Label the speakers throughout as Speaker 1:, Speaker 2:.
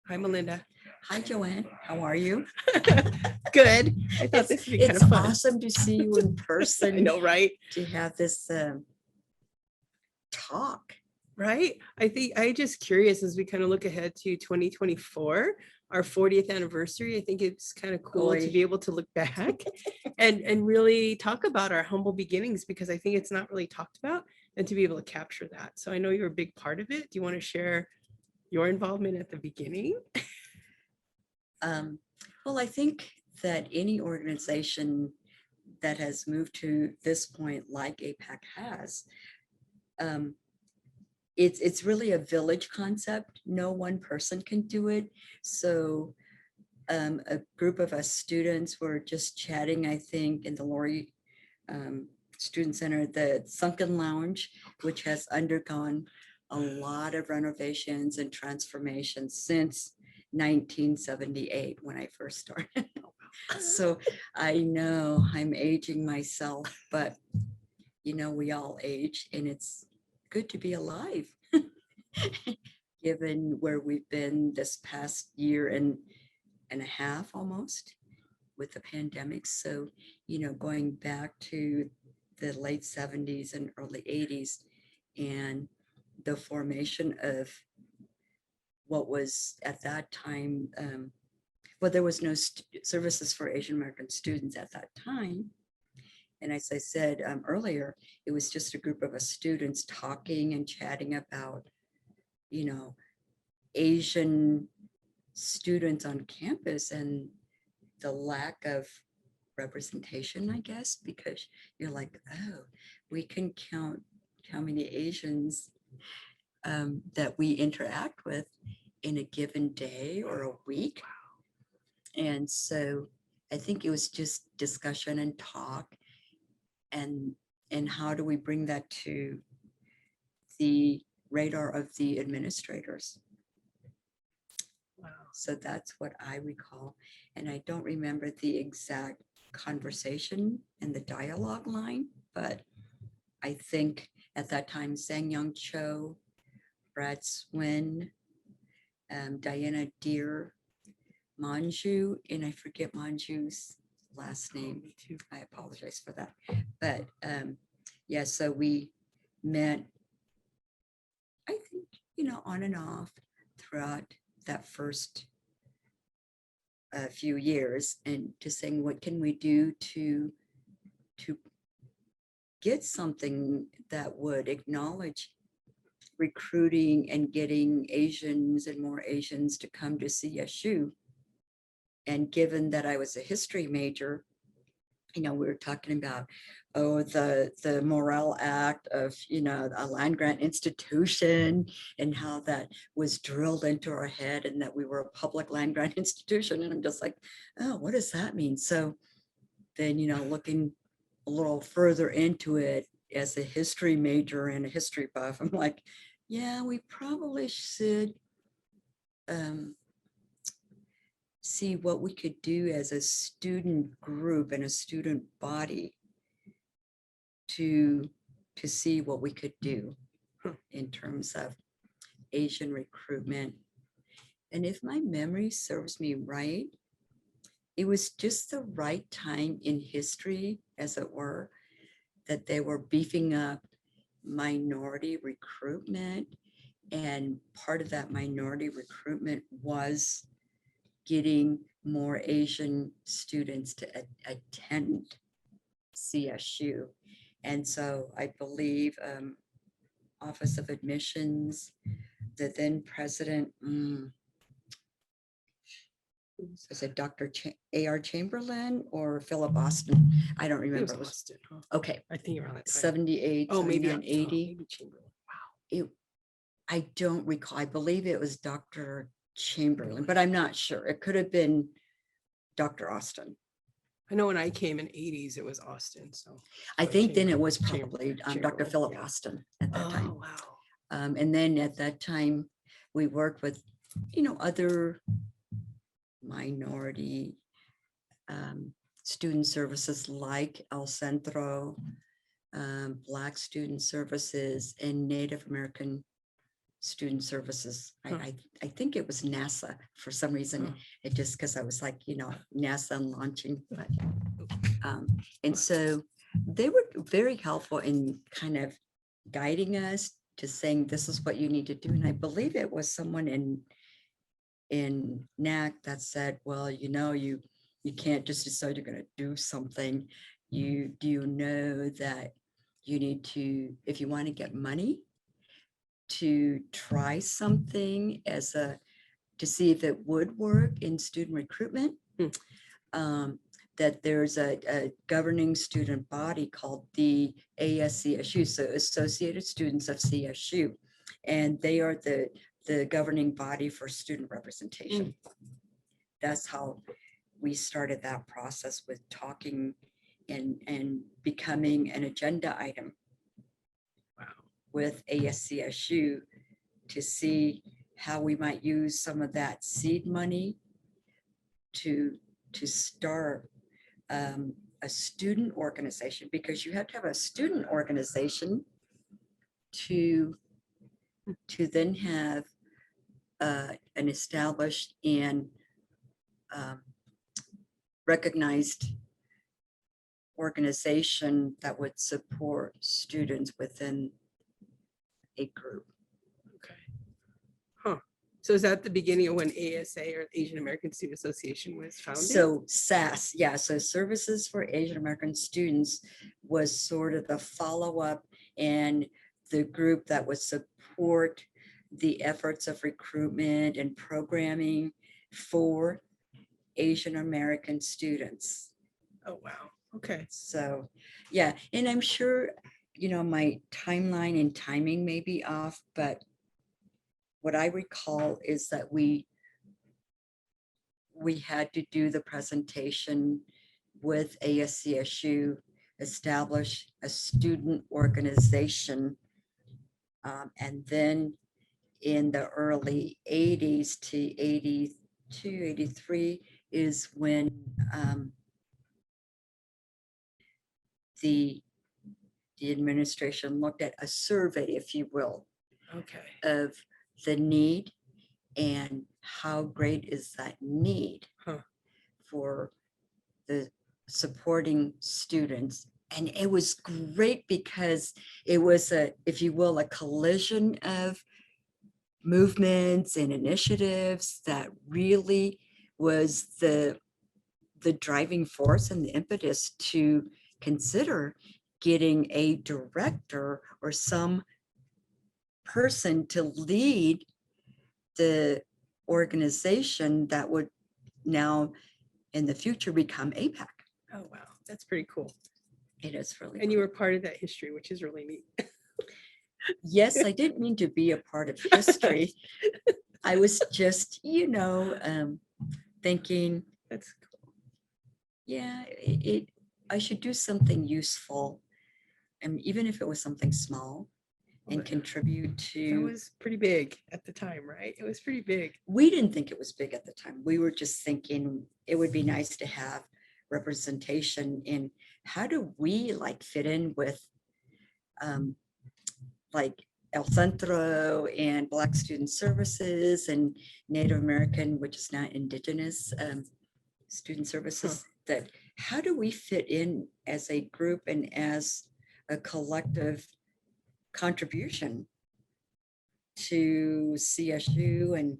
Speaker 1: Hi, Malinda.
Speaker 2: Hi, JoAnn. How are you?
Speaker 1: Good. I thought this would be kind
Speaker 2: It's
Speaker 1: of fun.
Speaker 2: awesome to see you in
Speaker 1: I
Speaker 2: person,
Speaker 1: know, right?
Speaker 2: to have this talk.
Speaker 1: Right. I think I just curious as we kind of look ahead to 2024, our 40th anniversary. I think it's kind of cool to
Speaker 2: Oy.
Speaker 1: be able to look back and really talk about our humble beginnings, because I think it's not really talked about, and to be able to capture that. So I know you're a big part of it. Do you want to share your involvement at the beginning?
Speaker 2: Well, I think that any organization that has moved to this point, like APACC has, it's really a village concept. No one person can do it. So a group of us students were just chatting, I think, in the Lori Student Center, the Sunken Lounge, which has undergone a lot of renovations and transformations since 1978 when I first started. So I know I'm aging myself, but we all age, and it's good to be alive given where we've been this past year and a half almost with the pandemic. So, going back to the late 70s and early 80s and the formation of what was at that time, well, there was no services for Asian American students at that time. And as I said earlier, it was just a group of us students talking and chatting about, Asian students on campus and the lack of representation, I guess, because you're like, oh, we can count how many Asians that we interact with in a given day or a week. And so I think it was just discussion and talk, and how do we bring that to the radar of the administrators.
Speaker 1: Wow.
Speaker 2: So that's what I recall. And I don't remember the exact conversation and the dialogue line, but I think at that time, Sang Young Cho, Brad Swin, Diana Deer, Manju, and I forget Manju's last name.
Speaker 1: Me too.
Speaker 2: I apologize for that. But yeah, so we met, I think, on and off throughout that first few years, and just saying, what can we do to get something that would acknowledge recruiting and getting Asians and more Asians to come to CSU. And given that I was a history major, we were talking about, the Morrill Act of, a land grant institution, and how that was drilled into our head, and that we were a public land grant institution. And I'm just like, oh, what does that mean? So then, looking a little further into it as a history major and a history buff, I'm like, yeah, we probably should see what we could do as a student group and a student body to see what we could do in terms of Asian recruitment. And if my memory serves me right, it was just the right time in history, as it were, that they were beefing up minority recruitment. And part of that minority recruitment was getting more Asian students to attend CSU. And so I believe Office of Admissions, the then president, is it Dr. A.R. Chamberlain or Philip Austin? I don't remember.
Speaker 1: It was Austin, huh?
Speaker 2: Okay.
Speaker 1: I think around that time.
Speaker 2: 78,
Speaker 1: Oh, maybe
Speaker 2: 79, 80.
Speaker 1: maybe Chamberlain. Wow.
Speaker 2: I don't recall. I believe it was Dr. Chamberlain, but I'm not sure. It could have been Dr. Austin.
Speaker 1: I know when I came in 80s, it was Austin. So
Speaker 2: I think then it was probably Dr.
Speaker 1: Chamberlain,
Speaker 2: Philip
Speaker 1: yeah.
Speaker 2: Austin at that time.
Speaker 1: Oh, wow.
Speaker 2: And then at that time, we worked with, other minority student services like El Centro, Black Student Services, and Native American student services.
Speaker 1: Huh.
Speaker 2: I think it was NASA for some reason.
Speaker 1: Huh.
Speaker 2: It just because I was like, NASA and launching. But, and so they were very helpful in kind of guiding us to saying, this is what you need to do. And I believe it was someone in NAC that said, well, you can't just decide you're going to do something. Do you know that you need to, if you want to get money, to try something to see if it would work in student recruitment. That there's a governing student body called the ASCSU, so Associated Students of CSU, and they are the governing body for student representation. That's how we started that process, with talking and becoming an agenda item with ASCSU to see how we might use some of that seed money to start a student organization, because you have to have a student organization to then have an established and recognized organization that would support students within a group.
Speaker 1: Okay. Huh. So is that the beginning of when ASA, or Asian American Student Association, was founded?
Speaker 2: So SAAS, yeah. So Services for Asian American Students was sort of the follow-up and the group that would support the efforts of recruitment and programming for Asian American students.
Speaker 1: Oh, wow. Okay.
Speaker 2: So, yeah. And I'm sure, my timeline and timing may be off, but what I recall is that we had to do the presentation with ASCSU, establish a student organization. And then in the early 80s to 82, 83 is when the administration looked at a survey, if you will,
Speaker 1: Okay.
Speaker 2: of the need and how great is that need for the supporting students. And it was great because it was if you will, a collision of movements and initiatives that really was the driving force and the impetus to consider getting a director or some person to lead the organization that would now in the future become APACC.
Speaker 1: Oh, wow. That's pretty cool.
Speaker 2: It is really
Speaker 1: And you were part of that history, which is really neat.
Speaker 2: Yes, I didn't mean to be a part of history. I was just, thinking,
Speaker 1: That's cool.
Speaker 2: yeah, I should do something useful. And even if it was something small, and
Speaker 1: yeah.
Speaker 2: contribute
Speaker 1: That
Speaker 2: to.
Speaker 1: was pretty big at the time, right? It was pretty big.
Speaker 2: We didn't think it was big at the time. We were just thinking it would be nice to have representation in how do we fit in with El Centro and Black Student Services and Native American, which is now Indigenous Student Services, that how do we fit in as a group and as a collective contribution to CSU. And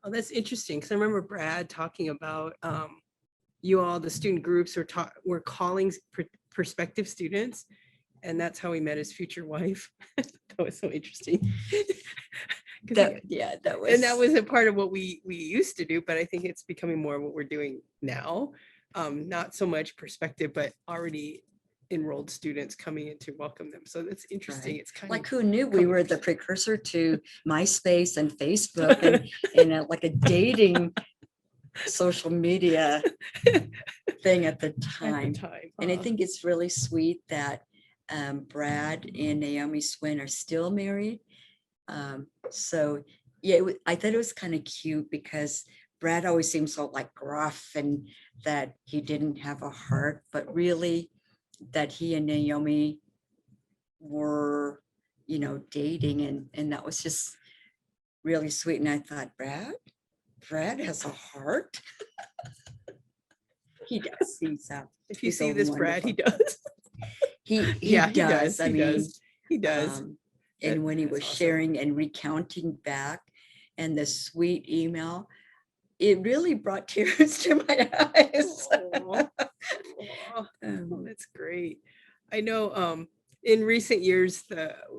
Speaker 1: oh, that's interesting, because I remember Brad talking about you all, the student groups were calling prospective students, and that's how he met his future wife. That was so interesting.
Speaker 2: that was
Speaker 1: a part of what we used to do, but I think it's becoming more what we're doing now. Not so much perspective, but already enrolled students coming in to welcome them. So that's interesting.
Speaker 2: Right.
Speaker 1: It's kind
Speaker 2: like
Speaker 1: of
Speaker 2: who knew we were the precursor to MySpace and Facebook and a dating social media thing at the time. And I think it's really sweet that Brad and Naomi Swin are still married. So yeah, I thought it was kind of cute because Brad always seemed so gruff and that he didn't have a heart, but really that he and Naomi were dating, and that was just really sweet. And I thought, Brad has a heart. He does.
Speaker 1: If you
Speaker 2: he's
Speaker 1: see
Speaker 2: so
Speaker 1: this, Brad, he
Speaker 2: wonderful.
Speaker 1: does.
Speaker 2: He
Speaker 1: Yeah, he
Speaker 2: does.
Speaker 1: does.
Speaker 2: I
Speaker 1: He
Speaker 2: mean,
Speaker 1: does. He does.
Speaker 2: And when he
Speaker 1: That's
Speaker 2: was
Speaker 1: awesome.
Speaker 2: sharing and recounting back, and the sweet email, it really brought tears to my eyes.
Speaker 1: Aw. Aw. Oh, that's great. I know in recent years,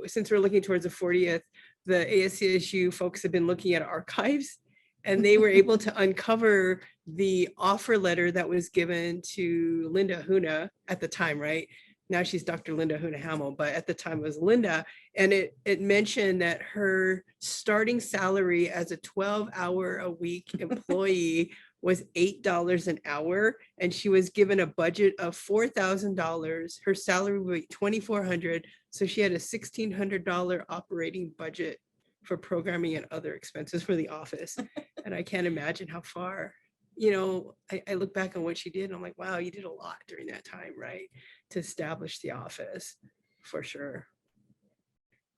Speaker 1: since we're looking towards the 40th, the ASCSU folks have been looking at archives, and they were able to uncover the offer letter that was given to Linda Huna at the time, right? Now she's Dr. Linda Huna Hamill, but at the time it was Linda. And it mentioned that her starting salary as a 12-hour-a-week employee was $8 an hour, and she was given a budget of $4,000. Her salary would be $2,400, so she had a $1,600 operating budget for programming and other expenses for the office. And I can't imagine how far, I look back on what she did and I'm like, wow, you did a lot during that time, right? To establish the office, for sure.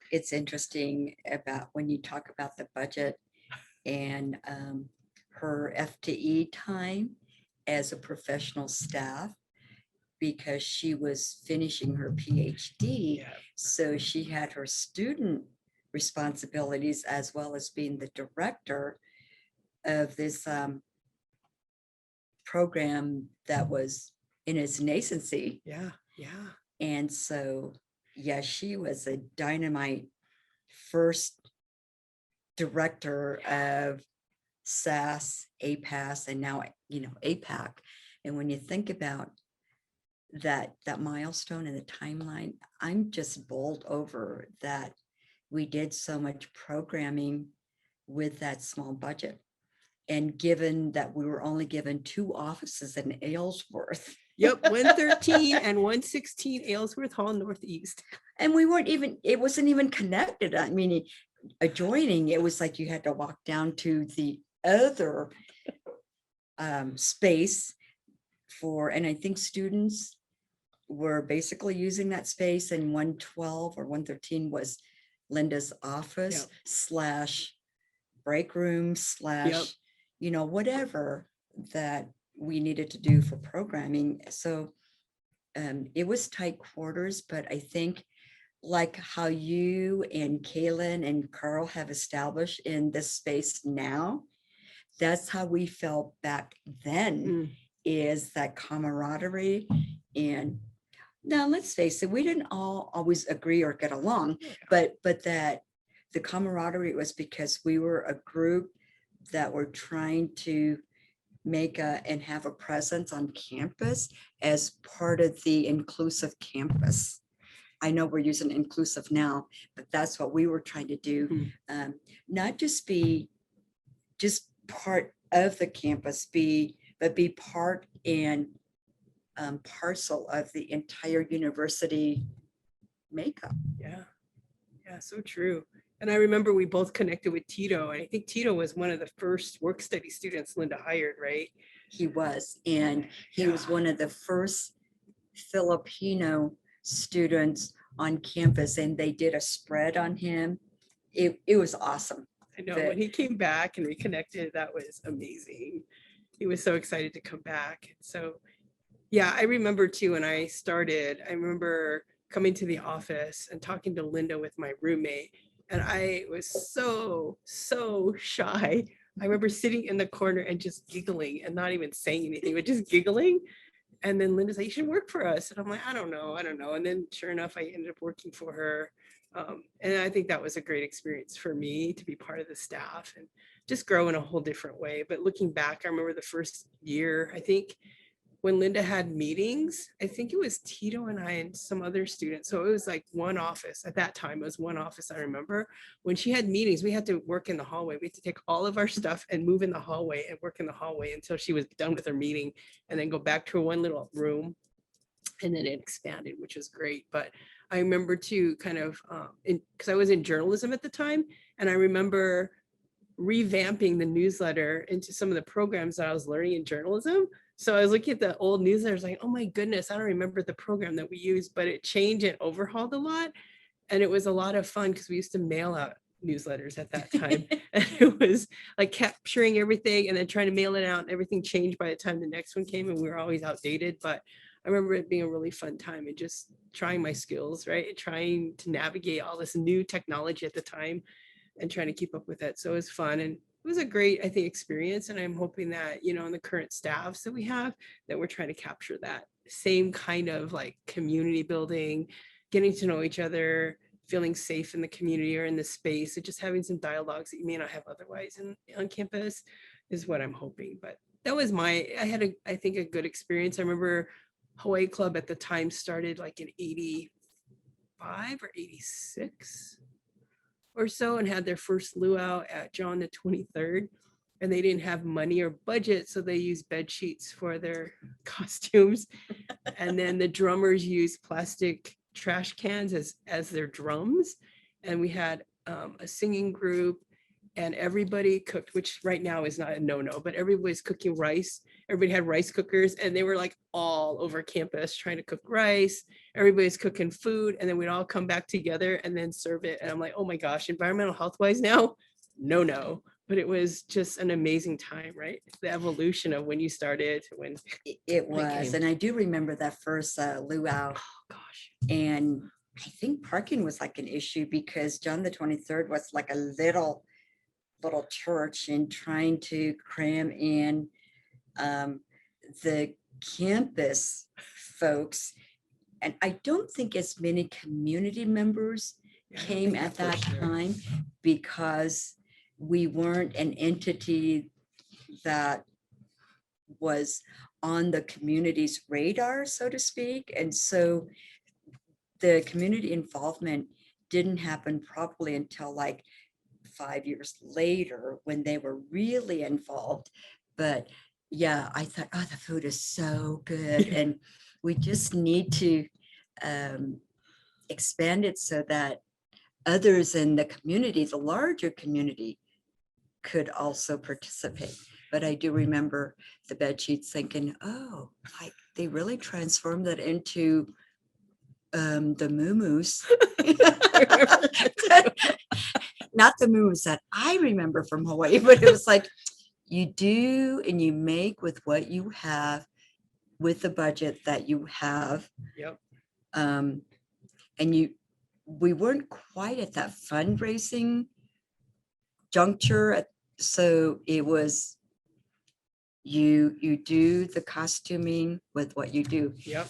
Speaker 2: It's interesting about when you talk about the budget and her FTE time as a professional staff, because she was finishing her PhD.
Speaker 1: Yeah.
Speaker 2: So she had her student responsibilities as well as being the director of this program that was in its nascency.
Speaker 1: Yeah. Yeah.
Speaker 2: And so, yeah, she was a dynamite first director of SAAS, APACC, and now, APACC. And when you think about that milestone in the timeline, I'm just bowled over that we did so much programming with that small budget. And given that we were only given 2 offices in Aylesworth.
Speaker 1: Yep, 113 and 116 Aylesworth Hall Northeast.
Speaker 2: And we weren't even, it wasn't even connected. I mean, adjoining, it was like you had to walk down to the other space and I think students were basically using that space, and 112 or 113 was Linda's office / break room / whatever that we needed to do for programming. So it was tight quarters, but I think like how you and Kaylin and Carl have established in this space now, that's how we felt back then, is that camaraderie. And now let's face it, we didn't all always agree or get along, but that the camaraderie was because we were a group that were trying to make and have a presence on campus as part of the inclusive campus. I know we're using inclusive now, but that's what we were trying to do. Not just be just part of the campus, but be part and parcel of the entire university makeup.
Speaker 1: Yeah, so true. And I remember we both connected with Tito, and I think Tito was one of the first work study students Linda hired, right?
Speaker 2: He was, and he was one of the first Filipino students on campus, and they did a spread on him. It was awesome.
Speaker 1: I know, when he came back and reconnected, that was amazing. He was so excited to come back. So yeah, I remember too, when I started, I remember coming to the office and talking to Linda with my roommate, and I was so shy. I remember sitting in the corner and just giggling and not even saying anything, but just giggling. And then Linda's like, you should work for us. And I'm like, I don't know. And then sure enough, I ended up working for her. And I think that was a great experience for me to be part of the staff and just grow in a whole different way. But looking back, I remember the first year, I think when Linda had meetings, I think it was Tito and I and some other students. So it was like one office at that time. It was one office. I remember when she had meetings, we had to work in the hallway. We had to take all of our stuff and move in the hallway and work in the hallway until she was done with her meeting, and then go back to her one little room. And then it expanded, which was great. But I remember too, kind of, because I was in journalism at the time, and I remember revamping the newsletter into some of the programs that I was learning in journalism. So I was looking at the old newsletters like, oh my goodness, I don't remember the program that we used, but it changed and overhauled a lot. And it was a lot of fun because we used to mail out newsletters at that time. And it was like capturing everything and then trying to mail it out. And everything changed by the time the next one came, and we were always outdated. But I remember it being a really fun time and just trying my skills, right? Trying to navigate all this new technology at the time and trying to keep up with it. So it was fun. And it was a great, I think, experience. And I'm hoping that, you know, in the current staffs that we have, that we're trying to capture that same kind of like community building, getting to know each other, feeling safe in the community or in the space, and just having some dialogues that you may not have otherwise on campus is what I'm hoping. But that was I had I think a good experience. I remember Hawaii Club at the time started like in 85 or 86 or so, and had their first luau at John the 23rd. And they didn't have money or budget, so they used bed sheets for their costumes. And then the drummers used plastic trash cans as their drums. And we had a singing group, and everybody cooked, which right now is not a no-no, but everybody's cooking rice. Everybody had rice cookers, and they were like all over campus trying to cook rice. Everybody's cooking food, and then we'd all come back together and then serve it. And I'm like, oh my gosh, environmental health wise now, no. But it was just an amazing time, right? The evolution of when you started to when
Speaker 2: It was, and I do remember that first luau.
Speaker 1: oh gosh.
Speaker 2: And I think parking was like an issue because John the 23rd was like a little church, and trying to cram in the campus folks. And I don't think as many community members came at that time because we weren't an entity that was on the community's radar, so to speak. And so the community involvement didn't happen probably until like 5 years later when they were really involved. But yeah, I thought, oh, the food is so good. And we just need to expand it so that others in the community, the larger community, could also participate. But I do remember the bed sheets thinking, oh, like they really transformed that into the moo-moos. Not the moo-moos that I remember from Hawaii, but it was like you do and you make with what you have, with the budget that you have.
Speaker 1: Yep.
Speaker 2: And we weren't quite at that fundraising juncture. So it was you do the costuming with what you do.
Speaker 1: Yep.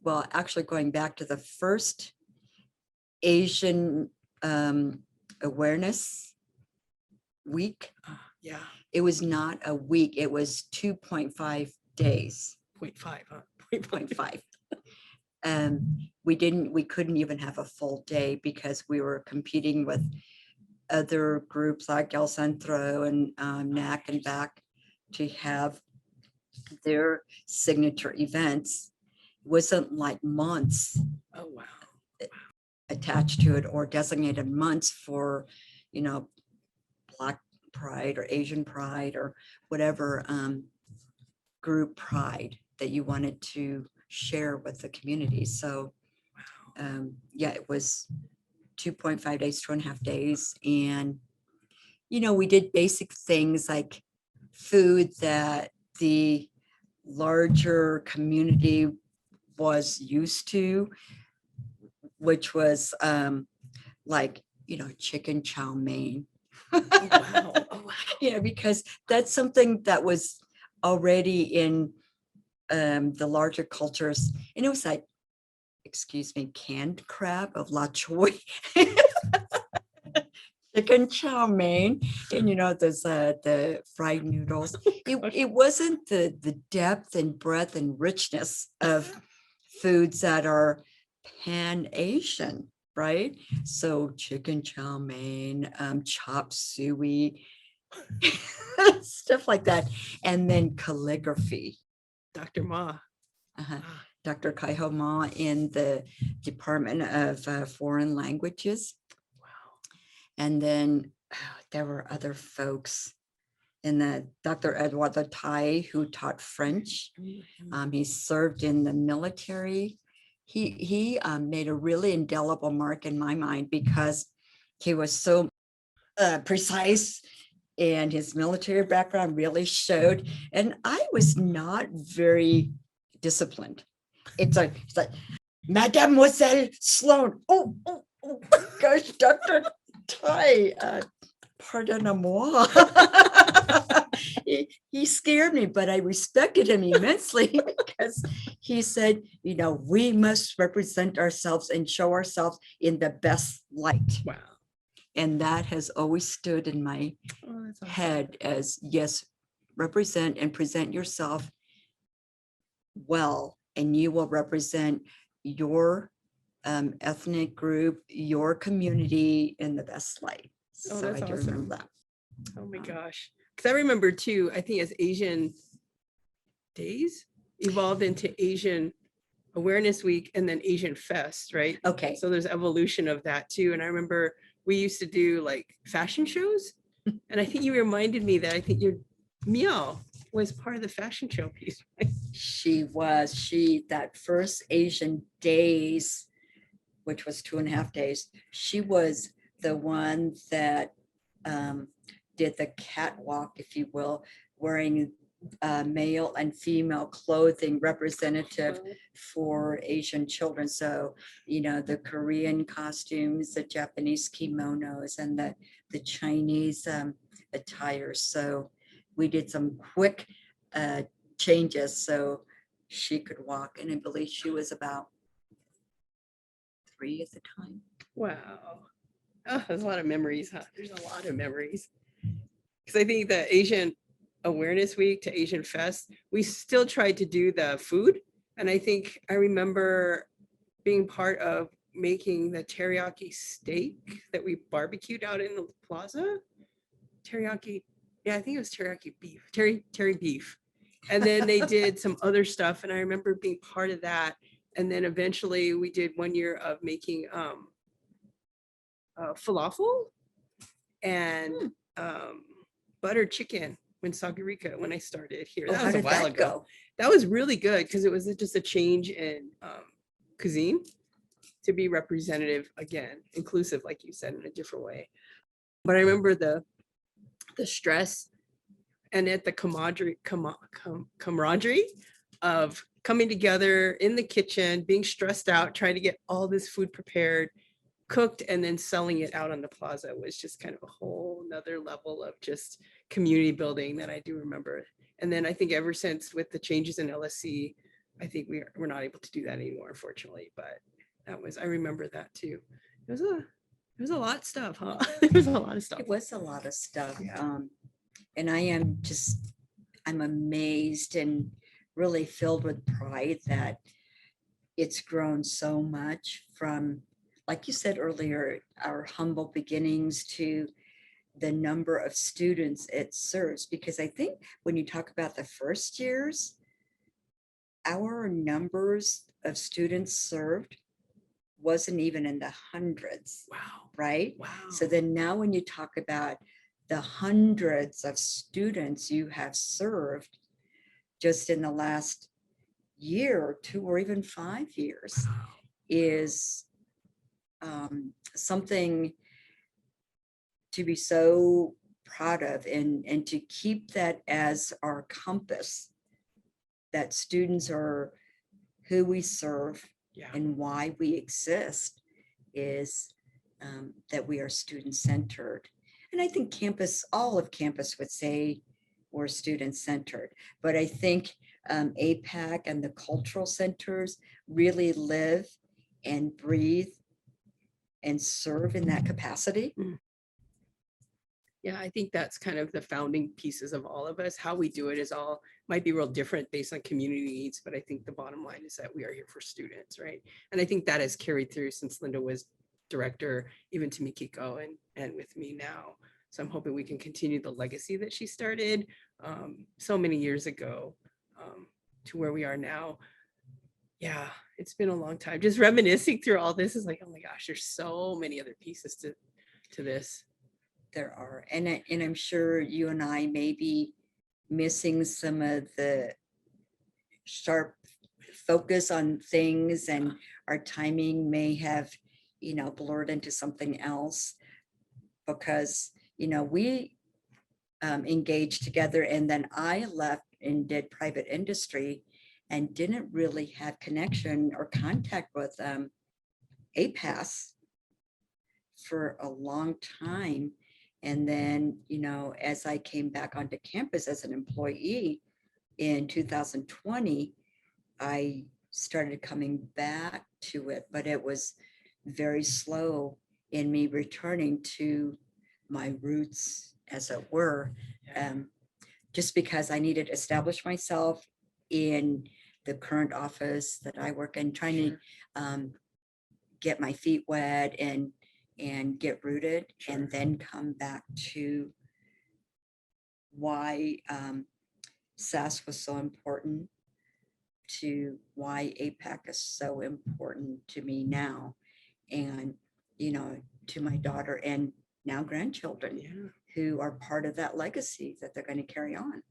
Speaker 2: Well, actually going back to the first Asian awareness week,
Speaker 1: Yeah.
Speaker 2: it was not a week, it was 2.5 days.
Speaker 1: 0.5, huh?
Speaker 2: 0.5. We couldn't even have a full day because we were competing with other groups like El Centro and NAC and BAC to have their signature events. It wasn't like months
Speaker 1: Oh, wow.
Speaker 2: attached to it or designated months for, Black Pride or Asian Pride or whatever group pride that you wanted to share with the community. So yeah, it was 2.5 days, 2.5 days. And, we did basic things like food that the larger community was used to, which was like, chicken chow mein.
Speaker 1: Oh, wow. Oh, wow.
Speaker 2: Yeah, because that's something that was already in the larger cultures. And it was like, excuse me, canned crab of la choy. Chicken chow mein, and those the fried noodles. It wasn't the depth and breadth and richness of foods that are pan-Asian, right? So chicken chow mein, chop suey, stuff like that. And then calligraphy.
Speaker 1: Dr. Ma.
Speaker 2: Dr. Kaiho Ma in the Department of Foreign Languages.
Speaker 1: Wow.
Speaker 2: And then there were other folks in the Dr. Eduardo Tai, who taught French. He served in the military. he made a really indelible mark in my mind because he was so precise, and his military background really showed. And I was not very disciplined. It's like Mademoiselle Sloan. Oh, gosh, Dr. Ty, pardon-moi. He scared me, but I respected him immensely because he said, we must represent ourselves and show ourselves in the best light.
Speaker 1: Wow.
Speaker 2: And that has always stood in my
Speaker 1: That's awesome.
Speaker 2: head as, yes, represent and present yourself well, and you will represent your ethnic group, your community in the best light.
Speaker 1: Oh,
Speaker 2: So
Speaker 1: that's
Speaker 2: I do
Speaker 1: awesome.
Speaker 2: remember that.
Speaker 1: Oh my gosh. Because I remember too, I think as Asian Days evolved into Asian Awareness Week and then Asian Fest, right?
Speaker 2: Okay.
Speaker 1: So there's evolution of that too. And I remember we used to do like fashion shows. And I think you reminded me that I think your Meow was part of the fashion show piece. Right?
Speaker 2: That first Asian Days, which was 2.5 days, she was the one that did the catwalk, if you will, wearing male and female clothing representative for Asian children. So, the Korean costumes, the Japanese kimonos, and the Chinese attire. So we did some quick changes so she could walk. And I believe she was about 3 at the time.
Speaker 1: Wow. Oh, there's a lot of memories, huh? There's a lot of memories. Because I think the Asian Awareness Week to Asian Fest, we still tried to do the food. And I think I remember being part of making the teriyaki steak that we barbecued out in the plaza. Teriyaki, yeah, I think it was teriyaki beef, terry beef. And then they did some other stuff. And I remember being part of that. And then eventually we did 1 year of making falafel and buttered chicken when Sagarika, when I started here. That was a while ago. That was really good because it was just a change in cuisine to be representative again, inclusive, like you said, in a different way. But I remember the stress and at the camaraderie of coming together in the kitchen, being stressed out, trying to get all this food prepared, cooked, and then selling it out on the plaza was just kind of a whole nother level of just community building that I do remember. And then I think ever since with the changes in LSC, I think we're not able to do that anymore, unfortunately. But I remember that too. It was a lot of stuff, huh? It was a lot of stuff.
Speaker 2: It was a lot of stuff.
Speaker 1: Yeah.
Speaker 2: And I'm amazed and really filled with pride that it's grown so much from, like you said earlier, our humble beginnings to the number of students it serves. Because I think when you talk about the first years, our numbers of students served wasn't even in the hundreds.
Speaker 1: Wow.
Speaker 2: Right?
Speaker 1: Wow.
Speaker 2: So then now when you talk about the hundreds of students you have served just in the last year or 2 or even 5 years is something to be so proud of, and to keep that as our compass, that students are who we serve and why we exist, is that we are student-centered. And I think all of campus would say we're student-centered, but I think APACC and the cultural centers really live and breathe and serve in that capacity.
Speaker 1: Yeah, I think that's kind of the founding pieces of all of us. How we do it is all might be real different based on community needs, but I think the bottom line is that we are here for students, right? And I think that has carried through since Linda was director, even to Mikiko and with me now. So I'm hoping we can continue the legacy that she started so many years ago to where we are now. Yeah, it's been a long time. Just reminiscing through all this is like, oh my gosh, there's so many other pieces to this.
Speaker 2: There are, and I'm sure you and I may be missing some of the sharp focus on things, and our timing may have, blurred into something else because, we engaged together, and then I left and did private industry and didn't really have connection or contact with APACC for a long time. And then, as I came back onto campus as an employee in 2020, I started coming back to it, but it was very slow in me returning to my roots, as it were, just because I needed to establish myself in the current office that I work in, trying to get my feet wet and get rooted, and then come back to why SAAS was so important, to why APACC is so important to me now, and, to my daughter and now grandchildren who are part of that legacy that they're going to carry on.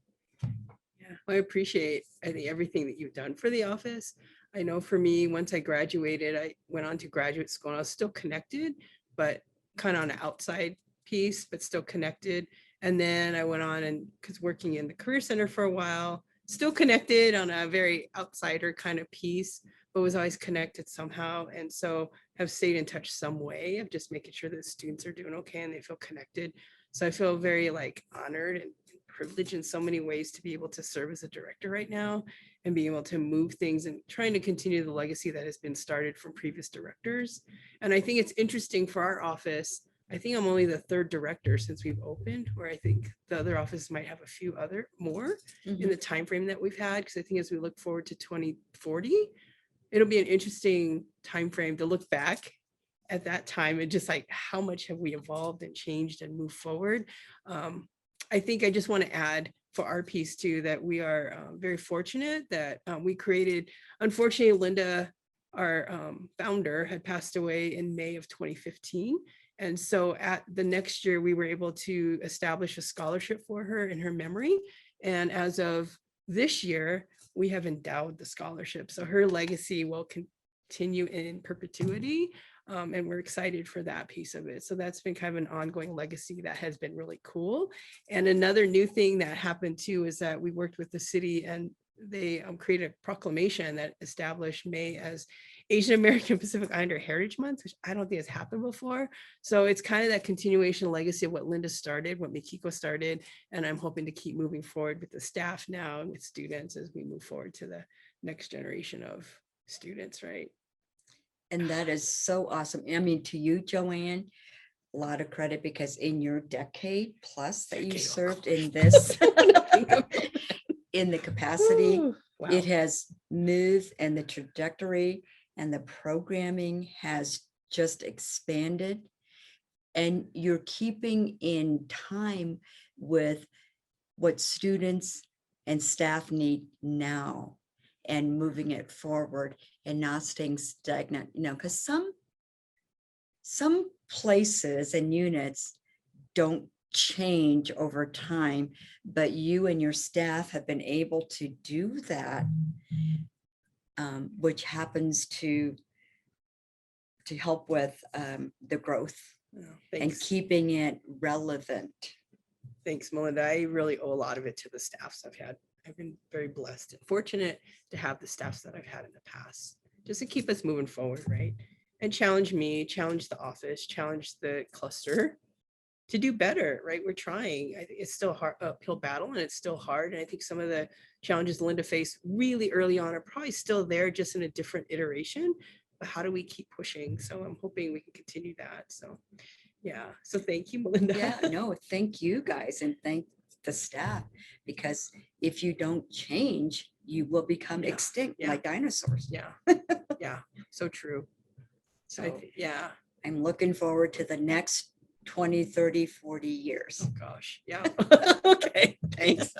Speaker 1: Yeah, well, I appreciate, I think, everything that you've done for the office. I know for me, once I graduated, I went on to graduate school and I was still connected, but kind of on an outside piece, but still connected. And then I went on and because working in the Career Center for a while, still connected on a very outsider kind of piece, but was always connected somehow. And so have stayed in touch some way of just making sure that students are doing okay and they feel connected. So I feel very honored and privileged in so many ways to be able to serve as a director right now and being able to move things and trying to continue the legacy that has been started from previous directors. And I think it's interesting for our office. I think I'm only the third director since we've opened, where I think the other offices might have a few more in the time frame that we've had. Because I think as we look forward to 2040, it'll be an interesting time frame to look back at that time and just how much have we evolved and changed and moved forward. I think I just want to add for our piece too, that we are very fortunate that we created, unfortunately, Linda, our founder, had passed away in May of 2015. And so at the next year, we were able to establish a scholarship for her in her memory. And as of this year, we have endowed the scholarship. So her legacy will continue in perpetuity. And we're excited for that piece of it. So that's been kind of an ongoing legacy that has been really cool. And another new thing that happened too is that we worked with the city and they created a proclamation that established May as Asian American Pacific Islander Heritage Month, which I don't think has happened before. So it's kind of that continuation legacy of what Linda started, what Mikiko started. And I'm hoping to keep moving forward with the staff now and with students as we move forward to the next generation of students, right?
Speaker 2: And that is so awesome. I mean, to you, JoAnn, a lot of credit, because in your decade plus that you served in this, in the capacity,
Speaker 1: Ooh, wow.
Speaker 2: It has moved, and the trajectory and the programming has just expanded. And you're keeping in time with what students and staff need now and moving it forward and not staying stagnant, because some places and units don't change over time, but you and your staff have been able to do that, which happens to help with the growth and keeping it relevant.
Speaker 1: Thanks, Malinda. I really owe a lot of it to the staffs I've had. I've been very blessed and fortunate to have the staffs that I've had in the past, just to keep us moving forward, right? And challenge me, challenge the office, challenge the cluster to do better, right? We're trying. I think it's still hard, uphill battle, and it's still hard. And I think some of the challenges Linda faced really early on are probably still there, just in a different iteration. But how do we keep pushing? So I'm hoping we can continue that. So yeah. So thank you, Malinda.
Speaker 2: Yeah, no, thank you guys, and thank the staff, because if you don't change, you will become extinct like dinosaurs.
Speaker 1: Yeah. Yeah. So true.
Speaker 2: So
Speaker 1: yeah.
Speaker 2: I'm looking forward to the next 20, 30, 40 years.
Speaker 1: Oh gosh. Yeah. Okay. Thanks.